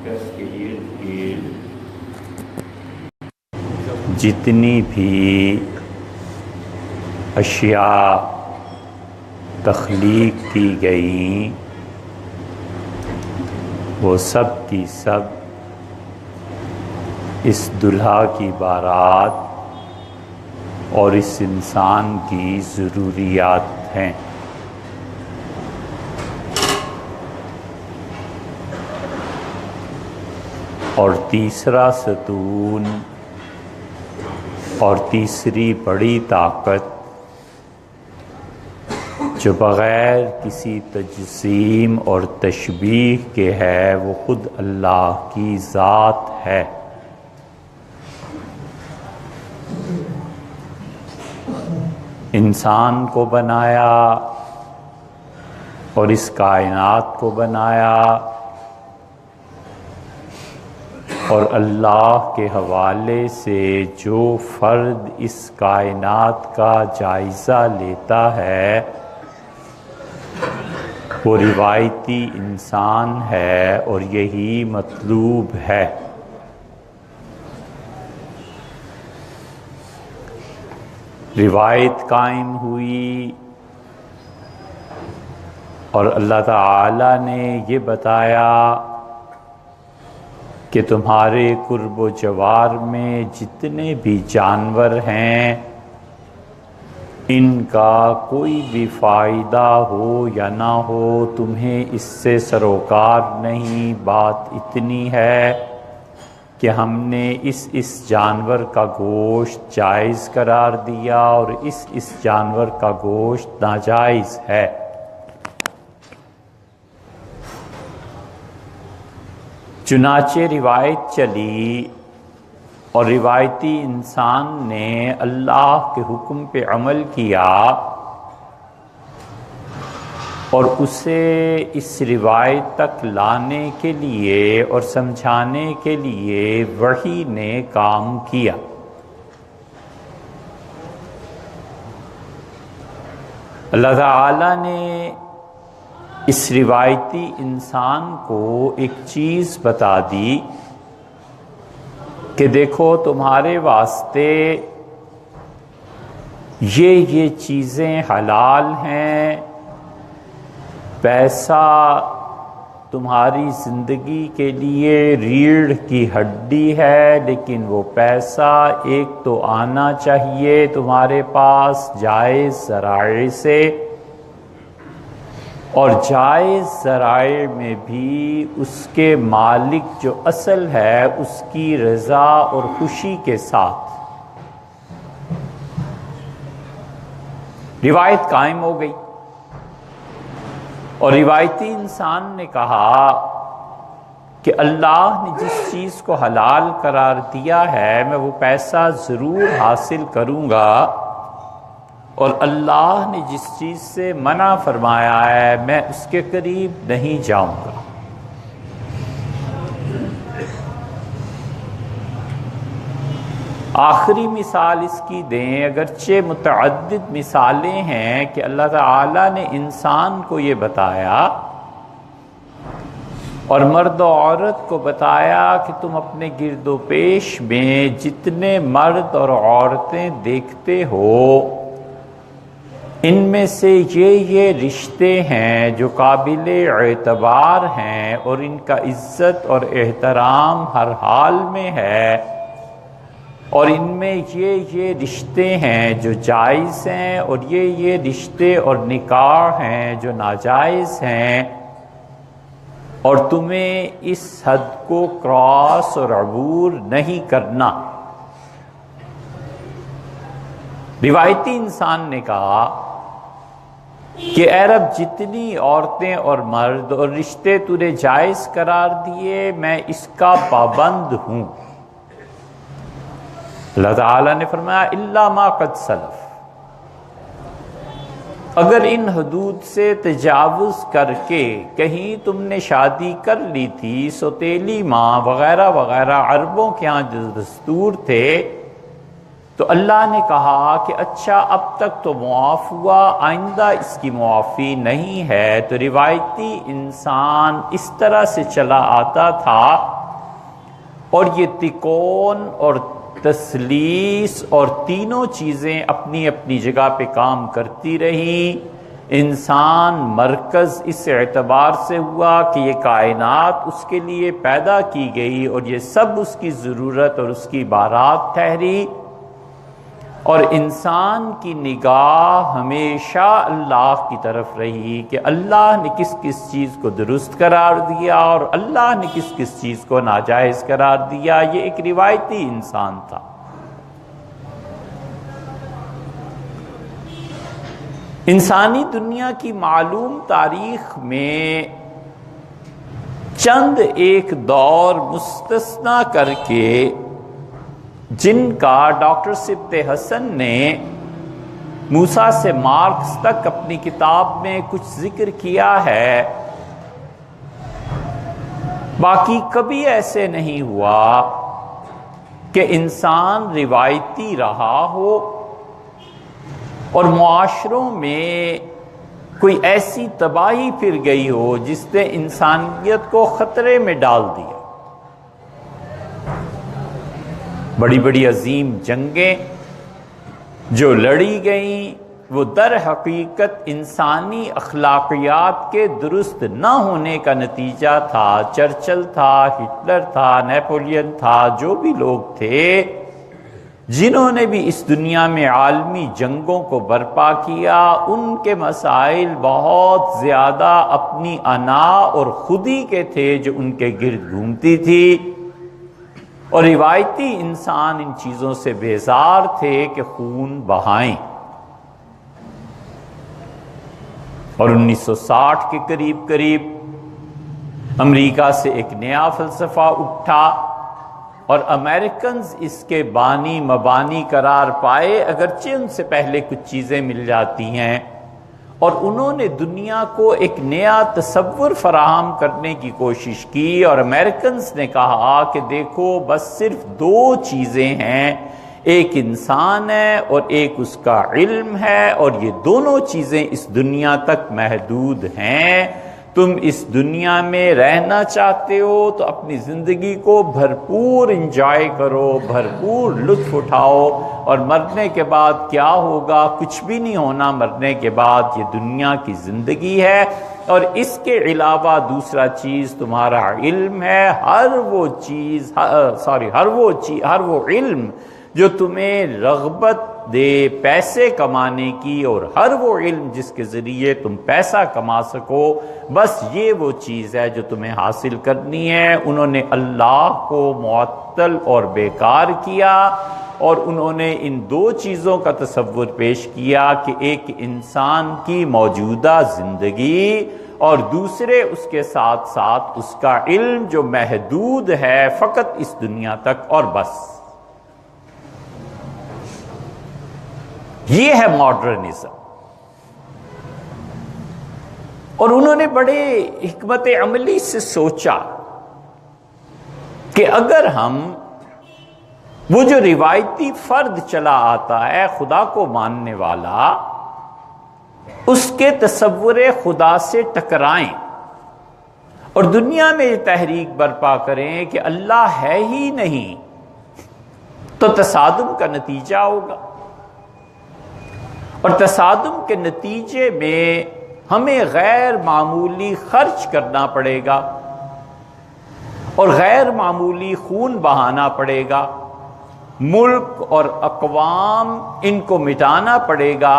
مرکز کے ارد گرد جتنی بھی اشیاء تخلیق کی گئیں وہ سب کی سب اس دلہا کی بارات اور اس انسان کی ضروریات ہیں۔ اور تیسرا ستون اور تیسری بڑی طاقت جو بغیر کسی تجسیم اور تشبیہ کے ہے وہ خود اللہ کی ذات ہے۔ انسان کو بنایا اور اس کائنات کو بنایا اور اللہ کے حوالے سے جو فرد اس کائنات کا جائزہ لیتا ہے وہ روایتی انسان ہے اور یہی مطلوب ہے۔ روایت قائم ہوئی اور اللہ تعالی نے یہ بتایا کہ تمہارے قرب و جوار میں جتنے بھی جانور ہیں ان کا کوئی بھی فائدہ ہو یا نہ ہو تمہیں اس سے سروکار نہیں۔ بات اتنی ہے کہ ہم نے اس جانور کا گوشت جائز قرار دیا اور اس جانور کا گوشت ناجائز ہے۔ چنانچہ روایت چلی اور روایتی انسان نے اللہ کے حکم پہ عمل کیا اور اسے اس روایت تک لانے کے لیے اور سمجھانے کے لیے وحی نے کام کیا۔ اللہ تعالی نے اس روایتی انسان کو ایک چیز بتا دی کہ دیکھو تمہارے واسطے یہ چیزیں حلال ہیں، پیسہ تمہاری زندگی کے لیے ریڑھ کی ہڈی ہے، لیکن وہ پیسہ ایک تو آنا چاہیے تمہارے پاس جائز ذرائع سے، اور جائز ذرائع میں بھی اس کے مالک جو اصل ہے اس کی رضا اور خوشی کے ساتھ۔ روایت قائم ہو گئی اور روایتی انسان نے کہا کہ اللہ نے جس چیز کو حلال قرار دیا ہے میں وہ پیسہ ضرور حاصل کروں گا، اور اللہ نے جس چیز سے منع فرمایا ہے میں اس کے قریب نہیں جاؤں گا۔ آخری مثال اس کی دیں، اگرچہ متعدد مثالیں ہیں کہ اللہ تعالی نے انسان کو یہ بتایا اور مرد و عورت کو بتایا کہ تم اپنے گرد و پیش میں جتنے مرد اور عورتیں دیکھتے ہو ان میں سے یہ رشتے ہیں جو قابل اعتبار ہیں اور ان کا عزت اور احترام ہر حال میں ہے، اور ان میں یہ رشتے ہیں جو جائز ہیں اور یہ رشتے اور نکاح ہیں جو ناجائز ہیں، اور تمہیں اس حد کو کراس اور عبور نہیں کرنا۔ روایتی انسان نے کہا کہ اے رب جتنی عورتیں اور مرد اور رشتے تو نے جائز قرار دیے میں اس کا پابند ہوں۔ اللہ تعالیٰ نے فرمایا الا ما قد سلف، اگر ان حدود سے تجاوز کر کے کہیں تم نے شادی کر لی تھی، سوتیلی ماں وغیرہ وغیرہ عربوں کے ہاں جو دستور تھے، تو اللہ نے کہا کہ اچھا اب تک تو معاف ہوا، آئندہ اس کی معافی نہیں ہے۔ تو روایتی انسان اس طرح سے چلا آتا تھا، اور یہ تکون اور تسلیس اور تینوں چیزیں اپنی اپنی جگہ پہ کام کرتی رہیں۔ انسان مرکز اس اعتبار سے ہوا کہ یہ کائنات اس کے لیے پیدا کی گئی اور یہ سب اس کی ضرورت اور اس کی بارات ٹھہری، اور انسان کی نگاہ ہمیشہ اللہ کی طرف رہی کہ اللہ نے کس کس چیز کو درست قرار دیا اور اللہ نے کس کس چیز کو ناجائز قرار دیا۔ یہ ایک روایتی انسان تھا۔ انسانی دنیا کی معلوم تاریخ میں چند ایک دور مستثنا کر کے جن کا ڈاکٹر سبط حسن نے موسیٰ سے مارکس تک اپنی کتاب میں کچھ ذکر کیا ہے، باقی کبھی ایسے نہیں ہوا کہ انسان روایتی رہا ہو اور معاشروں میں کوئی ایسی تباہی پھر گئی ہو جس نے انسانیت کو خطرے میں ڈال دیا۔ بڑی بڑی عظیم جنگیں جو لڑی گئیں وہ در حقیقت انسانی اخلاقیات کے درست نہ ہونے کا نتیجہ تھا۔ چرچل تھا، ہٹلر تھا، نیپولین تھا، جو بھی لوگ تھے جنہوں نے بھی اس دنیا میں عالمی جنگوں کو برپا کیا، ان کے مسائل بہت زیادہ اپنی انا اور خودی کے تھے جو ان کے گرد گھومتی تھی، اور روایتی انسان ان چیزوں سے بیزار تھے کہ خون بہائیں۔ اور 1960 کے قریب امریکہ سے ایک نیا فلسفہ اٹھا اور امریکنز اس کے بانی مبانی قرار پائے، اگرچہ ان سے پہلے کچھ چیزیں مل جاتی ہیں، اور انہوں نے دنیا کو ایک نیا تصور فراہم کرنے کی کوشش کی، اور امریکنز نے کہا کہ دیکھو بس صرف دو چیزیں ہیں، ایک انسان ہے اور ایک اس کا علم ہے، اور یہ دونوں چیزیں اس دنیا تک محدود ہیں۔ تم اس دنیا میں رہنا چاہتے ہو تو اپنی زندگی کو بھرپور انجوائے کرو، بھرپور لطف اٹھاؤ، اور مرنے کے بعد کیا ہوگا؟ کچھ بھی نہیں ہونا مرنے کے بعد، یہ دنیا کی زندگی ہے، اور اس کے علاوہ دوسرا چیز تمہارا علم ہے۔ ہر وہ علم جو تمہیں رغبت دے پیسے کمانے کی، اور ہر وہ علم جس کے ذریعے تم پیسہ کما سکو، بس یہ وہ چیز ہے جو تمہیں حاصل کرنی ہے۔ انہوں نے اللہ کو معطل اور بیکار کیا، اور انہوں نے ان دو چیزوں کا تصور پیش کیا کہ ایک انسان کی موجودہ زندگی، اور دوسرے اس کے ساتھ ساتھ اس کا علم جو محدود ہے فقط اس دنیا تک، اور بس۔ یہ ہے ماڈرنزم۔ اور انہوں نے بڑے حکمت عملی سے سوچا کہ اگر ہم وہ جو روایتی فرد چلا آتا ہے خدا کو ماننے والا، اس کے تصور خدا سے ٹکرائیں اور دنیا میں یہ تحریک برپا کریں کہ اللہ ہے ہی نہیں، تو تصادم کا نتیجہ ہوگا، اور تصادم کے نتیجے میں ہمیں غیر معمولی خرچ کرنا پڑے گا اور غیر معمولی خون بہانا پڑے گا، ملک اور اقوام ان کو مٹانا پڑے گا۔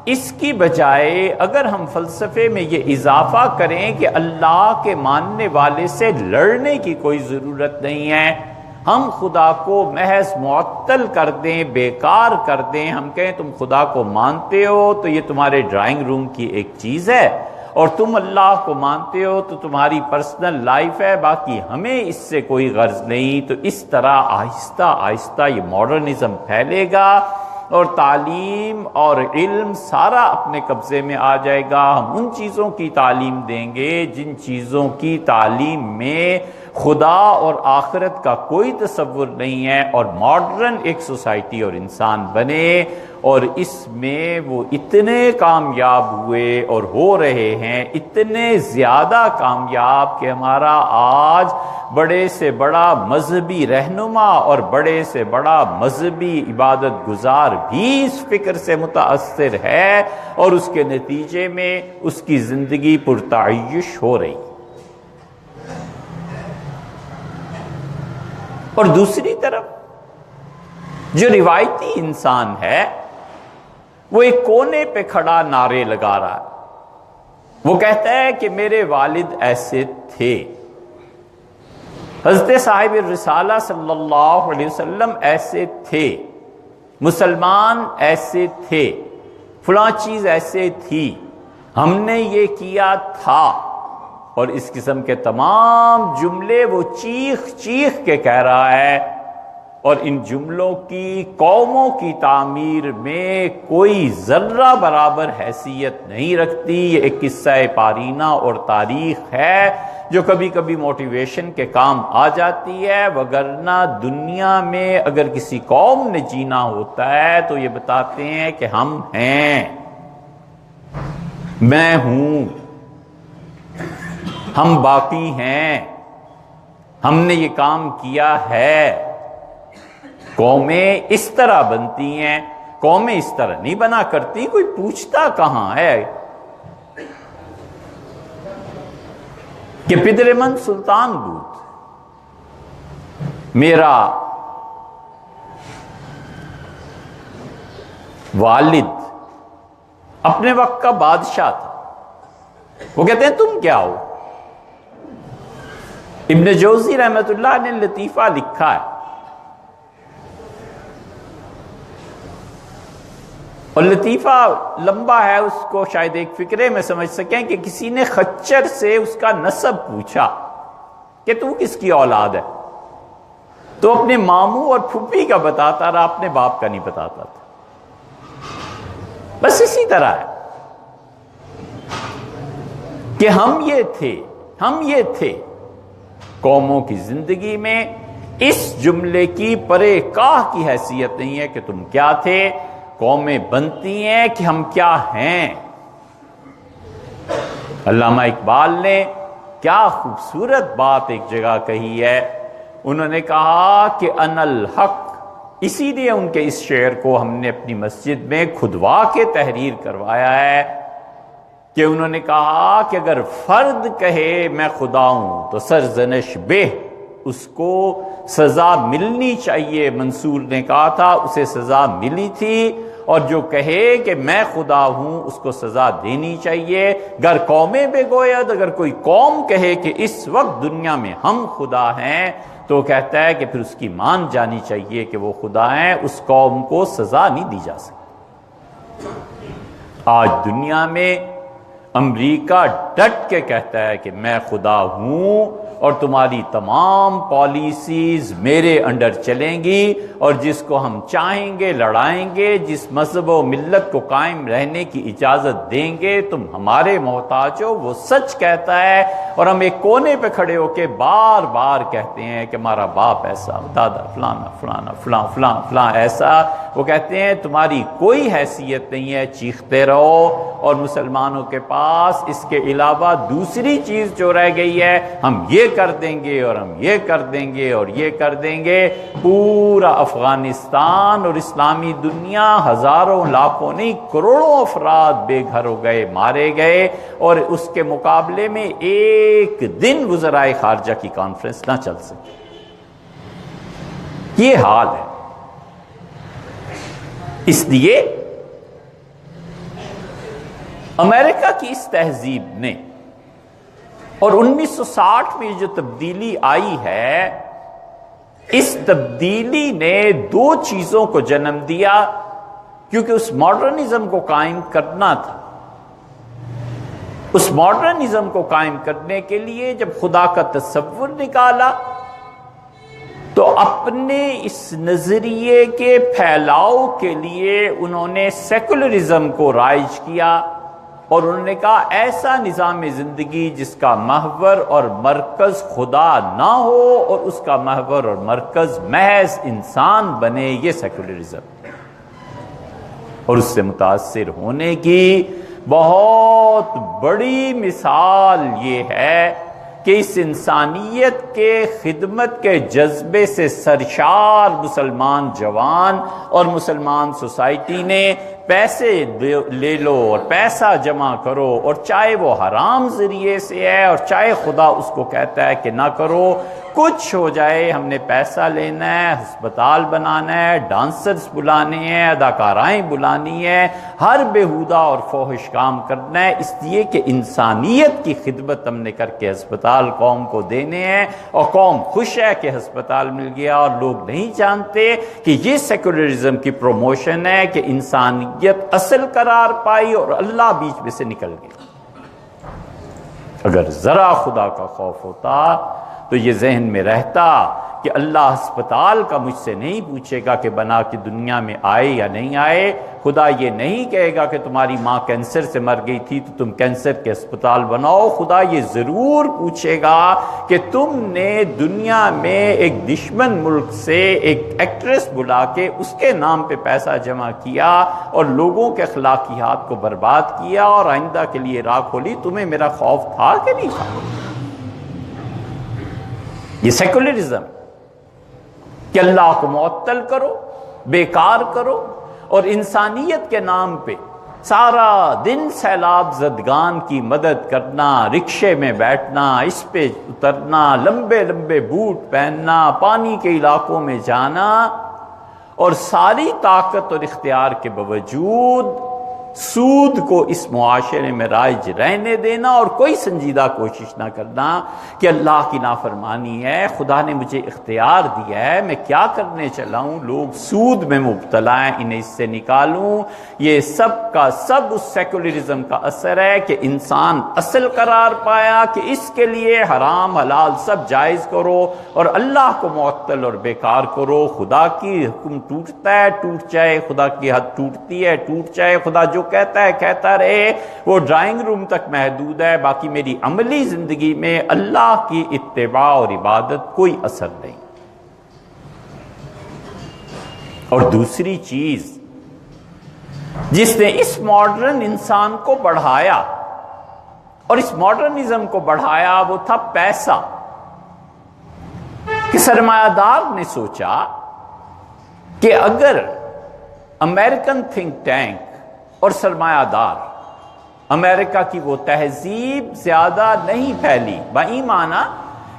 اس کی بجائے اگر ہم فلسفے میں یہ اضافہ کریں کہ اللہ کے ماننے والے سے لڑنے کی کوئی ضرورت نہیں ہے، ہم خدا کو محض معطل کر دیں، بیکار کر دیں، ہم کہیں تم خدا کو مانتے ہو تو یہ تمہارے ڈرائنگ روم کی ایک چیز ہے، اور تم اللہ کو مانتے ہو تو تمہاری پرسنل لائف ہے، باقی ہمیں اس سے کوئی غرض نہیں، تو اس طرح آہستہ آہستہ یہ ماڈرنزم پھیلے گا اور تعلیم اور علم سارا اپنے قبضے میں آ جائے گا۔ ہم ان چیزوں کی تعلیم دیں گے جن چیزوں کی تعلیم میں خدا اور آخرت کا کوئی تصور نہیں ہے، اور ماڈرن ایک سوسائٹی اور انسان بنے، اور اس میں وہ اتنے کامیاب ہوئے اور ہو رہے ہیں، اتنے زیادہ کامیاب کہ ہمارا آج بڑے سے بڑا مذہبی رہنما اور بڑے سے بڑا مذہبی عبادت گزار بھی اس فکر سے متاثر ہے، اور اس کے نتیجے میں اس کی زندگی پرتعیش ہو رہی۔ اور دوسری طرف جو روایتی انسان ہے وہ ایک کونے پہ کھڑا نعرے لگا رہا ہے، وہ کہتا ہے کہ میرے والد ایسے تھے، حضرت صاحب الرسالہ صلی اللہ علیہ وسلم ایسے تھے، مسلمان ایسے تھے، فلاں چیز ایسے تھی، ہم نے یہ کیا تھا، اور اس قسم کے تمام جملے وہ چیخ چیخ کے کہہ رہا ہے، اور ان جملوں کی قوموں کی تعمیر میں کوئی ذرہ برابر حیثیت نہیں رکھتی۔ یہ ایک قصہ پارینہ اور تاریخ ہے جو کبھی کبھی موٹیویشن کے کام آ جاتی ہے، وگرنہ دنیا میں اگر کسی قوم نے جینا ہوتا ہے تو یہ بتاتے ہیں کہ ہم ہیں، میں ہوں، ہم باقی ہیں، ہم نے یہ کام کیا ہے۔ قومیں اس طرح بنتی ہیں، قومیں اس طرح نہیں بنا کرتی، کوئی پوچھتا کہاں ہے کہ پدرمن سلطان بود میرا والد اپنے وقت کا بادشاہ تھا، وہ کہتے ہیں تم کیا ہو؟ ابن جوزی رحمت اللہ نے لطیفہ لکھا ہے، اور لطیفہ لمبا ہے، اس کو شاید ایک فکرے میں سمجھ سکیں کہ کسی نے خچر سے اس کا نسب پوچھا کہ تو کس کی اولاد ہے، تو اپنے ماموں اور پھوپھی کا بتاتا رہا، اپنے باپ کا نہیں بتاتا تھا۔ بس اسی طرح ہے کہ ہم یہ تھے قوموں کی زندگی میں اس جملے کی پرے کاہ کی حیثیت نہیں ہے کہ تم کیا تھے، قومیں بنتی ہیں کہ ہم کیا ہیں۔ علامہ اقبال نے کیا خوبصورت بات ایک جگہ کہی ہے، انہوں نے کہا کہ انا الحق، اسی لیے ان کے اس شعر کو ہم نے اپنی مسجد میں کھدوا کے تحریر کروایا ہے کہ انہوں نے کہا کہ اگر فرد کہے میں خدا ہوں تو سرزنش بے، اس کو سزا ملنی چاہیے، منصور نے کہا تھا اسے سزا ملی تھی، اور جو کہے کہ میں خدا ہوں اس کو سزا دینی چاہیے۔ گر قومیں بے گوید، اگر کوئی قوم کہے کہ اس وقت دنیا میں ہم خدا ہیں تو کہتا ہے کہ پھر اس کی مان جانی چاہیے کہ وہ خدا ہیں، اس قوم کو سزا نہیں دی جا سکتی۔ آج دنیا میں امریکہ ڈٹ کے کہتا ہے کہ میں خدا ہوں اور تمہاری تمام پالیسیز میرے انڈر چلیں گی، اور جس کو ہم چاہیں گے لڑائیں گے، جس مذہب و ملت کو قائم رہنے کی اجازت دیں گے، تم ہمارے محتاج ہو، وہ سچ کہتا ہے، اور ہم ایک کونے پہ کھڑے ہو کے بار بار کہتے ہیں کہ ہمارا باپ ایسا، دادا فلانا فلانا فلاں فلاں فلاں ایسا، وہ کہتے ہیں تمہاری کوئی حیثیت نہیں ہے، چیختے رہو۔ اور مسلمانوں کے پاس اس کے علاوہ دوسری چیز جو رہ گئی ہے، ہم یہ کر دیں گے اور ہم یہ کر دیں گے اور یہ کر دیں گے۔ پورا افغانستان اور اسلامی دنیا ہزاروں لاکھوں نہیں کروڑوں افراد بے گھر ہو گئے، مارے گئے، اور اس کے مقابلے میں ایک دن وزرائے خارجہ کی کانفرنس نہ چل سکی۔ یہ حال ہے۔ اس لیے امریکہ کی اس تہذیب نے اور 1960 میں جو تبدیلی آئی ہے، اس تبدیلی نے دو چیزوں کو جنم دیا، کیونکہ اس ماڈرنزم کو قائم کرنا تھا۔ اس ماڈرنزم کو قائم کرنے کے لیے جب خدا کا تصور نکالا تو اپنے اس نظریے کے پھیلاؤ کے لیے انہوں نے سیکولرزم کو رائج کیا، اور انہوں نے کہا ایسا نظام زندگی جس کا محور اور مرکز خدا نہ ہو اور اس کا محور اور مرکز محض انسان بنے، یہ سیکولرزم ہے۔ اور اس سے متاثر ہونے کی بہت بڑی مثال یہ ہے کہ اس انسانیت کے خدمت کے جذبے سے سرشار مسلمان جوان اور مسلمان سوسائٹی نے پیسے لے لو اور پیسہ جمع کرو، اور چاہے وہ حرام ذریعے سے ہے اور چاہے خدا اس کو کہتا ہے کہ نہ کرو، کچھ ہو جائے، ہم نے پیسہ لینا ہے، ہسپتال بنانا ہے، ڈانسرز بلانے ہیں، اداکارائیں بلانی ہیں، ہر بےہودہ اور فوحش کام کرنا ہے، اس لیے کہ انسانیت کی خدمت ہم نے کر کے ہسپتال قوم کو دینے ہیں، اور قوم خوش ہے کہ ہسپتال مل گیا، اور لوگ نہیں جانتے کہ یہ سیکولرزم کی پروموشن ہے کہ انسانیت اصل قرار پائی اور اللہ بیچ میں سے نکل گئی۔ اگر ذرا خدا کا خوف ہوتا تو یہ ذہن میں رہتا کہ اللہ ہسپتال کا مجھ سے نہیں پوچھے گا کہ بنا کے دنیا میں آئے یا نہیں آئے، خدا یہ نہیں کہے گا کہ تمہاری ماں کینسر سے مر گئی تھی تو تم کینسر کے ہسپتال بناؤ، خدا یہ ضرور پوچھے گا کہ تم نے دنیا میں ایک دشمن ملک سے ایک ایکٹریس بلا کے اس کے نام پہ پیسہ جمع کیا اور لوگوں کے اخلاقیات کو برباد کیا اور آئندہ کے لیے راہ کھولی، تمہیں میرا خوف تھا کہ نہیں تھا؟ یہ سیکولرزم کہ اللہ کو معطل کرو، بیکار کرو، اور انسانیت کے نام پہ سارا دن سیلاب زدگان کی مدد کرنا، رکشے میں بیٹھنا، اس پہ اترنا، لمبے لمبے بوٹ پہننا، پانی کے علاقوں میں جانا، اور ساری طاقت اور اختیار کے باوجود سود کو اس معاشرے میں رائج رہنے دینا اور کوئی سنجیدہ کوشش نہ کرنا کہ اللہ کی نافرمانی ہے، خدا نے مجھے اختیار دیا ہے، میں کیا کرنے چلا ہوں، لوگ سود میں مبتلا ہیں، انہیں اس سے نکالوں۔ یہ سب کا سب اس سیکولرزم کا اثر ہے کہ انسان اصل قرار پایا کہ اس کے لیے حرام حلال سب جائز کرو اور اللہ کو معطل اور بیکار کرو۔ خدا کی حکم ٹوٹتا ہے ٹوٹ جائے، خدا کی حد ٹوٹتی ہے ٹوٹ جائے، خدا جو کہتا ہے کہتا رہے، وہ ڈرائنگ روم تک محدود ہے، باقی میری عملی زندگی میں اللہ کی اتباع اور عبادت کوئی اثر نہیں۔ اور دوسری چیز جس نے اس ماڈرن انسان کو بڑھایا اور اس ماڈرنزم کو بڑھایا وہ تھا پیسہ، کہ سرمایہ دار نے سوچا کہ اگر امریکن تھنک ٹینک اور سرمایہ دار، امریکہ کی وہ تہذیب زیادہ نہیں پھیلی، بئی معنی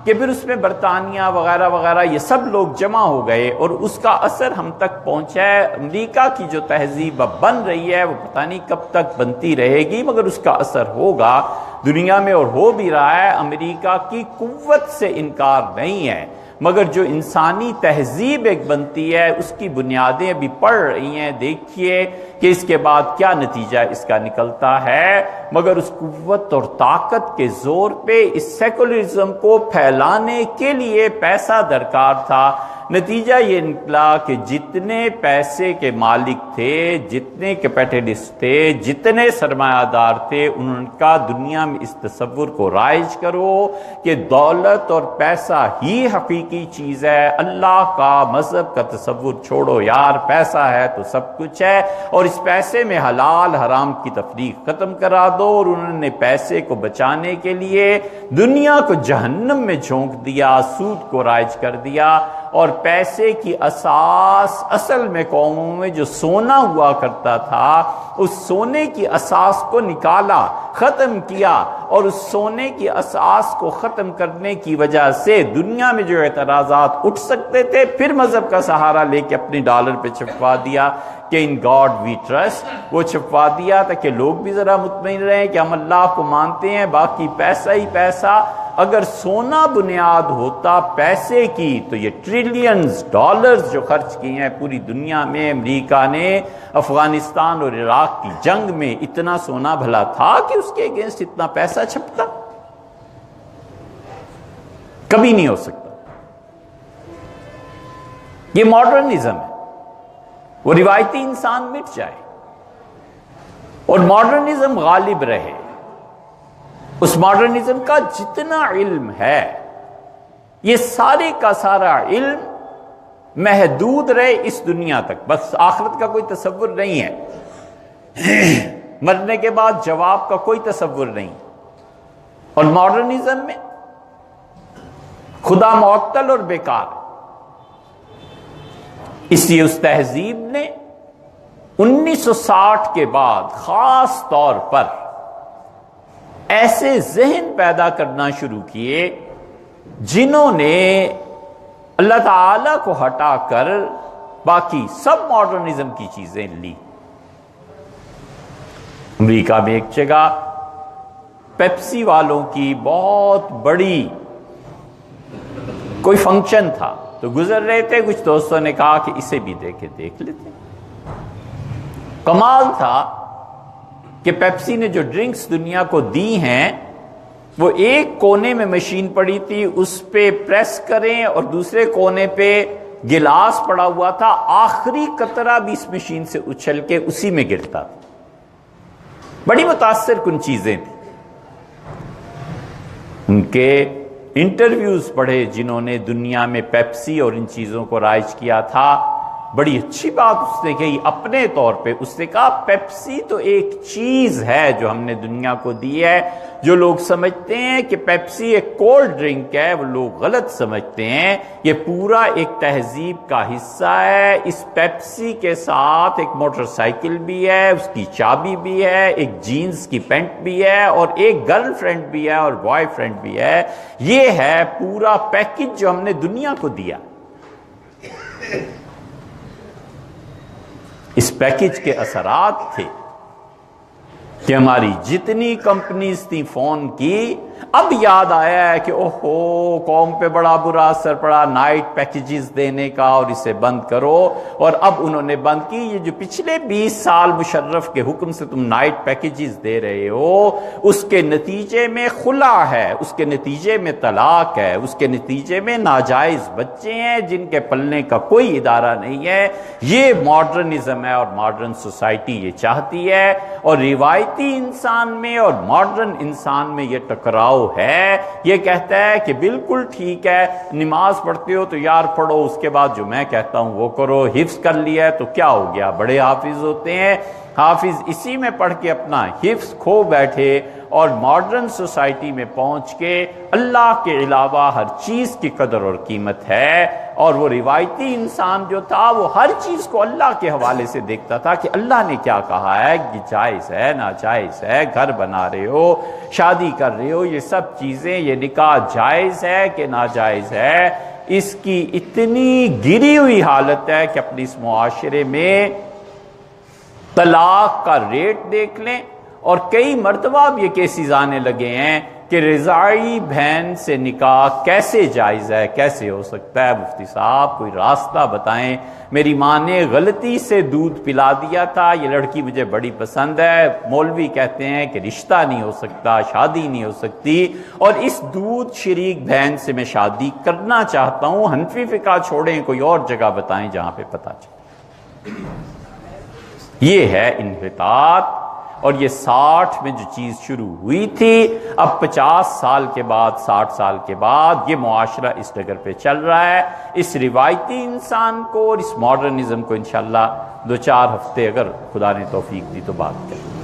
کہ پھر اس میں برطانیہ وغیرہ وغیرہ یہ سب لوگ جمع ہو گئے اور اس کا اثر ہم تک پہنچا ہے۔ امریکہ کی جو تہذیب اب بن رہی ہے وہ پتہ نہیں کب تک بنتی رہے گی، مگر اس کا اثر ہوگا دنیا میں اور ہو بھی رہا ہے۔ امریکہ کی قوت سے انکار نہیں ہے، مگر جو انسانی تہذیب ایک بنتی ہے اس کی بنیادیں ابھی پڑ رہی ہیں۔ دیکھیے کہ اس کے بعد کیا نتیجہ اس کا نکلتا ہے، مگر اس قوت اور طاقت کے زور پہ اس سیکولرزم کو پھیلانے کے لیے پیسہ درکار تھا۔ نتیجہ یہ نکلا کہ جتنے پیسے کے مالک تھے، جتنے کیپٹلسٹ تھے، جتنے سرمایہ دار تھے، ان کا دنیا میں اس تصور کو رائج کرو کہ دولت اور پیسہ ہی حقیقی چیز ہے، اللہ کا مذہب کا تصور چھوڑو یار، پیسہ ہے تو سب کچھ ہے، اور اس پیسے میں حلال حرام کی تفریق ختم کرا دو۔ اور انہوں نے پیسے کو بچانے کے لیے دنیا کو جہنم میں جھونک دیا، سود کو رائج کر دیا، اور پیسے کی اساس اصل میں قوموں میں جو سونا ہوا کرتا تھا اس سونے کی اساس کو نکالا، ختم کیا، اور اس سونے کی اساس کو ختم کرنے کی وجہ سے دنیا میں جو اعتراضات اٹھ سکتے تھے پھر مذہب کا سہارا لے کے اپنی ڈالر پہ چھپوا دیا کہ ان گاڈ وی ٹرسٹ، وہ چھپوا دیا تاکہ لوگ بھی ذرا مطمئن رہیں کہ ہم اللہ کو مانتے ہیں، باقی پیسہ ہی پیسہ۔ اگر سونا بنیاد ہوتا پیسے کی تو یہ ٹریلینز ڈالرز جو خرچ کیے ہیں پوری دنیا میں، امریکہ نے افغانستان اور عراق کی جنگ میں، اتنا سونا بھلا تھا کہ اس کے اگینسٹ اتنا پیسہ چھپتا؟ کبھی نہیں ہو سکتا۔ یہ ماڈرنزم ہے، وہ روایتی انسان مٹ جائے۔ اور ماڈرنزم غالب رہے. اس ماڈرنزم کا جتنا علم ہے یہ سارے کا سارا علم محدود رہے اس دنیا تک، بس آخرت کا کوئی تصور نہیں ہے، مرنے کے بعد جواب کا کوئی تصور نہیں. اور ماڈرنزم میں خدا معطل اور بیکار ہے. اس لیے اس تہذیب نے 1960 کے بعد خاص طور پر ایسے ذہن پیدا کرنا شروع کیے جنہوں نے اللہ تعالی کو ہٹا کر باقی سب ماڈرنزم کی چیزیں لی. امریکہ میں ایک جگہ پیپسی والوں کی بہت بڑی کوئی فنکشن تھا، تو گزر رہے تھے، کچھ دوستوں نے کہا کہ اسے بھی دیکھ لیتے. کمال تھا کہ پیپسی نے جو ڈرنکس دنیا کو دی ہیں وہ ایک کونے میں مشین پڑی تھی، اس پہ پریس کریں اور دوسرے کونے پہ گلاس پڑا ہوا تھا، آخری قطرہ بھی اس مشین سے اچھل کے اسی میں گرتا تھا. بڑی متاثر کن چیزیں تھیں. ان کے انٹرویوز پڑھے جنہوں نے دنیا میں پیپسی اور ان چیزوں کو رائج کیا تھا. بڑی اچھی بات اس نے کہی اپنے طور پہ. اس نے کہا پیپسی تو ایک چیز ہے جو ہم نے دنیا کو دی ہے. جو لوگ سمجھتے ہیں کہ پیپسی ایک کولڈ ڈرنک ہے وہ لوگ غلط سمجھتے ہیں. یہ پورا ایک تہذیب کا حصہ ہے. اس پیپسی کے ساتھ ایک موٹر سائیکل بھی ہے، اس کی چابی بھی ہے، ایک جینز کی پینٹ بھی ہے، اور ایک گرل فرینڈ بھی ہے اور بوائے فرینڈ بھی ہے. یہ ہے پورا پیکج جو ہم نے دنیا کو دیا. اس پیکج کے اثرات تھے کہ ہماری جتنی کمپنیز تھیں فون کی، اب یاد آیا ہے کہ اوہو قوم پہ بڑا برا اثر پڑا نائٹ پیکیجز دینے کا اور اسے بند کرو. اور اب انہوں نے بند کی. یہ جو پچھلے 20 سال مشرف کے حکم سے تم نائٹ پیکیجز دے رہے ہو، اس کے نتیجے میں خلا ہے، اس کے نتیجے میں طلاق ہے، اس کے نتیجے میں ناجائز بچے ہیں جن کے پلنے کا کوئی ادارہ نہیں ہے. یہ ماڈرنزم ہے اور ماڈرن سوسائٹی یہ چاہتی ہے. اور روایتی انسان میں اور ماڈرن انسان میں یہ ٹکراؤ ہے. یہ کہتا ہے کہ بالکل ٹھیک ہے، نماز پڑھتے ہو تو یار پڑھو، اس کے بعد جو میں کہتا ہوں وہ کرو. حفظ کر لیا ہے تو کیا ہو گیا، بڑے حافظ ہوتے ہیں. حافظ اسی میں پڑھ کے اپنا حفظ کھو بیٹھے اور ماڈرن سوسائٹی میں پہنچ کے اللہ کے علاوہ ہر چیز کی قدر اور قیمت ہے. اور وہ روایتی انسان جو تھا وہ ہر چیز کو اللہ کے حوالے سے دیکھتا تھا کہ اللہ نے کیا کہا ہے، کہ جائز ہے ناجائز ہے، گھر بنا رہے ہو، شادی کر رہے ہو، یہ سب چیزیں، یہ نکاح جائز ہے کہ ناجائز ہے. اس کی اتنی گری ہوئی حالت ہے کہ اپنے اس معاشرے میں طلاق کا ریٹ دیکھ لیں. اور کئی مرتبہ اب یہ کیسز آنے لگے ہیں کہ رضاعی بہن سے نکاح کیسے جائز ہے، کیسے ہو سکتا ہے. مفتی صاحب کوئی راستہ بتائیں. میری ماں نے غلطی سے دودھ پلا دیا تھا، یہ لڑکی مجھے بڑی پسند ہے، مولوی کہتے ہیں کہ رشتہ نہیں ہو سکتا، شادی نہیں ہو سکتی، اور اس دودھ شریک بہن سے میں شادی کرنا چاہتا ہوں. حنفی فقہ چھوڑیں، کوئی اور جگہ بتائیں جہاں پہ پتہ چلے. یہ ہے انحطاط. اور یہ 60 میں جو چیز شروع ہوئی تھی، اب 50 سال کے بعد 60 سال کے بعد یہ معاشرہ اس ڈگر پہ چل رہا ہے. اس روایتی انسان کو اور اس ماڈرنزم کو انشاءاللہ 2-4 ہفتے اگر خدا نے توفیق دی تو بات کریں.